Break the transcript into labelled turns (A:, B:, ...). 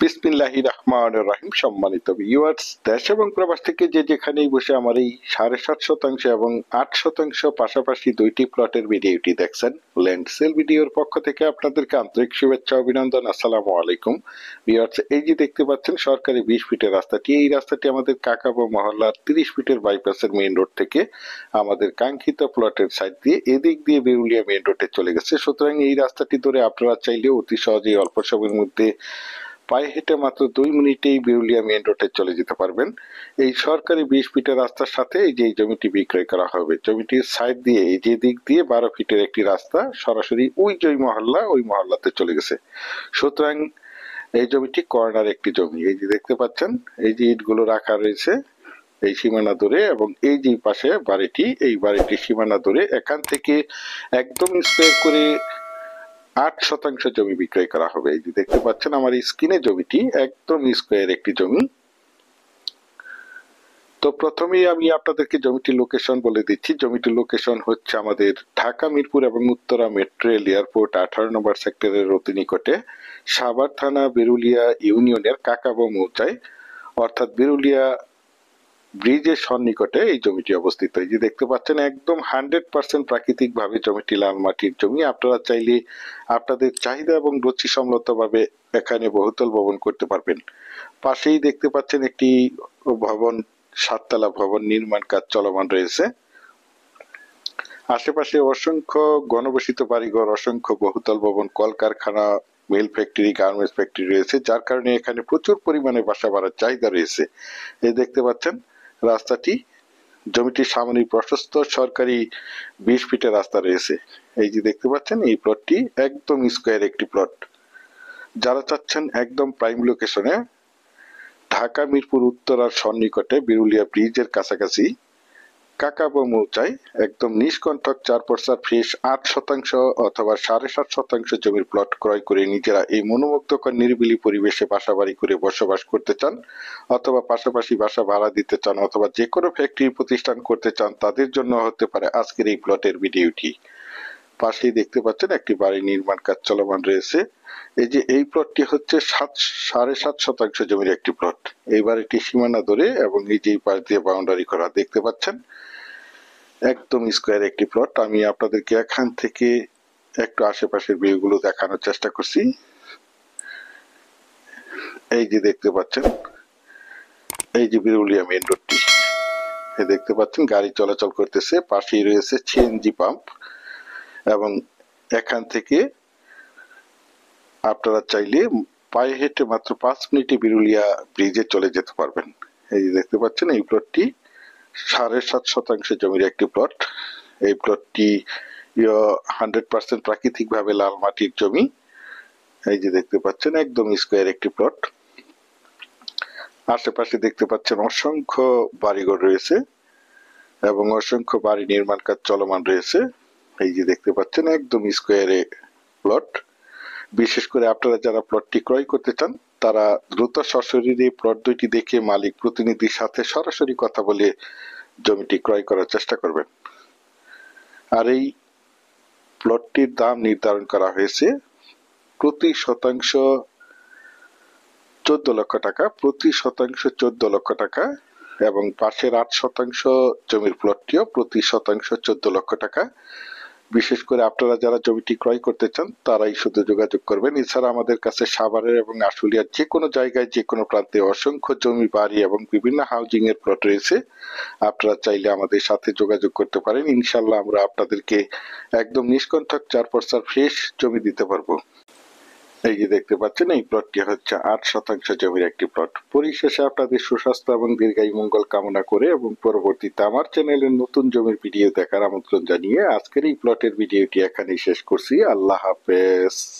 A: বিসমিল্লাহির রহমানির রহিম। সম্মানিত ভিউয়ার্স, দেশ এবং প্রবাস থেকে যে যেখানেই বসে আমার এই 7.5% এবং 8% পাশাপাশি দুইটি প্লটের ভিডিওটি দেখছেন, ল্যান্ড সেল ভিডিওর পক্ষ থেকে আপনাদেরকে আন্তরিক শুভেচ্ছা অভিনন্দন। আসসালামু আলাইকুম ভিউয়ার্স। এই যে দেখতে পাচ্ছেন সরকারি 20 ফিটের রাস্তাটি, এই রাস্তাটি আমাদের কাকাবো মহল্লার 30 ফিটের বাইপাসের মেইন রোড থেকে আমাদের কাঙ্ক্ষিত প্লটের সাইড দিয়ে এদিক দিয়ে বেরুলিয়া মেইন রোডে চলে গেছে। সুতরাং এই রাস্তাটি ধরে আপনারা চাইলে অতি সহজেই অল্প সময়ের মধ্যে পায়ে হেঁটে মাত্র 2 মিনিটেই বিরুলিয়া মেইন রোডে চলে যেতে পারবেন। এই সরকারি 20 ফিটের রাস্তার সাথে এই যে এই জমিটি বিক্রয় করা হবে, জমিটির সাইড দিয়ে এই যে দিক দিয়ে 12 ফিটের একটি রাস্তা সরাসরি ওই যে মহল্লা, ওই মহল্লাতে চলে গেছে। সুতরাং এই জমিটি কর্নার একটি জমি। এই যে দেখতে পাচ্ছেন এই যে ইটগুলো রাখা রয়েছে এই সীমানা ধরে, এবং এই যে পাশে বাড়িটি, এই বাড়িটির সীমানা ধরে এখান থেকে একদম স্কয়ার করে 8% জমি বিক্রয় করা হবে। এই যে দেখতে পাচ্ছেন আমার স্ক্রিনে জমিটি একদম স্কয়ার একটি জমি। তো প্রথমেই আমি আপনাদেরকে জমিটির লোকেশন বলে দিচ্ছি। জমিটির লোকেশন হচ্ছে আমাদের ঢাকা মিরপুর এবং উত্তরা মেট্রো রেল এয়ারপোর্ট 18 নম্বর সেক্টরের অতি নিকটে, সাভার থানা বেরুলিয়া ইউনিয়নের কাকাবো মৌজায়, অর্থাৎ বেরুলিয়া ব্রিজের সন্নিকটে এই জমিটি অবস্থিত। এই যে দেখতে পাচ্ছেন একদম 100% প্রাকৃতিক ভাবে জমিটি লাল মাটির জমি। আপনারা চাইলে আপনাদের চাহিদা এবং রুচি সম্মত ভাবে এখানে বহুতল ভবন করতে পারবেন। পাশেই দেখতে পাচ্ছেন একটি ভবন, 7 তলা ভবন নির্মাণ কাজ চলমান রয়েছে। আশেপাশে অসংখ্য ঘনবসতিত বাড়িঘর, অসংখ্য বহুতল ভবন, কলকারখানা, মিল ফ্যাক্টরি, গার্মেন্টস ফ্যাক্টরি রয়েছে, যার কারণে এখানে প্রচুর পরিমাণে বাসা বাড়ার চাহিদা রয়েছে। এই দেখতে পাচ্ছেন রাস্তাটি, জমিটির সামনে প্রশস্ত সরকারি 20 ফিটের রাস্তা রয়েছে। এই যে দেখতে পাচ্ছেন এই প্লটটি একদম স্কয়ার একটি প্লট। যারা চাচ্ছেন একদম প্রাইম লোকেশনে ঢাকা মিরপুর উত্তরার সন্নিকটে বিরুলিয়া ব্রিজের কাছাকাছি কাকাবো মৌজায় একদম নিষ্কণ্টক 4 ফ্রেশ 8% অথবা 7.5% জমির প্লট ক্রয় করে নিজেরা এই মনোমুগ্ধকর নিরিবিলি পরিবেশে বাসা বাড়ি করে বসবাস করতে চান, অথবা পাশাপাশি বাসা ভাড়া দিতে চান, অথবা যে কোনো ফ্যাক্টরি প্রতিষ্ঠান করতে চান, তাদের জন্য হতে পারে আজকের এই প্লটের ভিডিওটি। পাশেই দেখতে পাচ্ছেন একটি বাড়ি নির্মাণ কাজ চলমান রয়েছে। এই যে এই প্লটটি হচ্ছে 7.5% জমির একটি প্লট। এই বাড়িটি সীমানা ধরে এবং এই যে পাশ দিয়ে বাউন্ডারি করা দেখতে পাচ্ছেন একদম স্কয়ার একটি প্লট। আমি আপনাদেরকে এখান থেকে একটু আশেপাশের ভিউগুলো দেখানোর চেষ্টা করছি। এই যে দেখতে পাচ্ছেন এই যে বিরুলিয়া মেইন রোডটি, দেখতে পাচ্ছেন গাড়ি চলাচল করতেছে, পাশেই রয়েছে সিএনজি পাম্প, এবং এখান থেকে আপনারা চাইলে পায়ে হেঁটে মাত্র 5 মিনিটে বিরুলিয়া ব্রিজে চলে যেতে পারবেন। এই যে দেখতে পাচ্ছেন এই প্লটটি 7.5% জমির একটি প্লট। এই প্লটটি 100% প্রাকৃতিক ভাবে লাল মাটির জমি। এই যে দেখতে পাচ্ছেন একদম স্কয়ার একটি প্লট। আশেপাশে দেখতে পাচ্ছেন অসংখ্য বাড়িঘর রয়েছে এবং অসংখ্য বাড়ি নির্মাণ কাজ চলমান রয়েছে। এই যে দেখতে পাচ্ছেন একদম স্কয়ারে প্লট। বিশেষ করে আপনারা যারা প্লটটি ক্রয় করতে চান তারা দ্রুত সশরীরে প্লট দুইটি দেখে মালিক প্রতিনিধির সাথে সরাসরি কথা বলে জমিটি ক্রয় করার চেষ্টা করবেন। আর এই প্লটটির দাম নির্ধারণ করা হয়েছে প্রতি শতাংশ 14 লক্ষ টাকা, প্রতি শতাংশ 14 লক্ষ টাকা, এবং পাশের 8% জমির প্লটটিও প্রতি শতাংশ 14 লক্ষ টাকা। বিশেষ করে আপনারা যারা জমিটি ক্রয় করতে চান তারাই শুধু যোগাযোগ করবেন। এছাড়া আমাদের কাছে সাভারের এবং আশুলিয়ার যে কোনো জায়গায় যে কোনো প্রান্তে অসংখ্য জমি, বাড়ি এবং বিভিন্ন হাউজিং এর প্লট রয়েছে। আপনারা চাইলে আমাদের সাথে যোগাযোগ করতে পারেন। ইনশাল্লাহ আমরা আপনাদেরকে একদম নিষ্কণ্টক 4% ফ্রেশ জমি দিতে পারবো। এই যে দেখতে পাচ্ছেন এই প্লটটি হচ্ছে 8% জমির একটি প্লট। পরিশেষে আপনাদের সুস্বাস্থ্য এবং দীর্ঘায়ু মঙ্গল কামনা করে এবং পরবর্তীতে আমার চ্যানেলের নতুন জমির ভিডিও দেখার আমন্ত্রণ জানিয়ে আজকের এই প্লটের ভিডিওটি এখানেই শেষ করছি। আল্লাহ হাফেজ।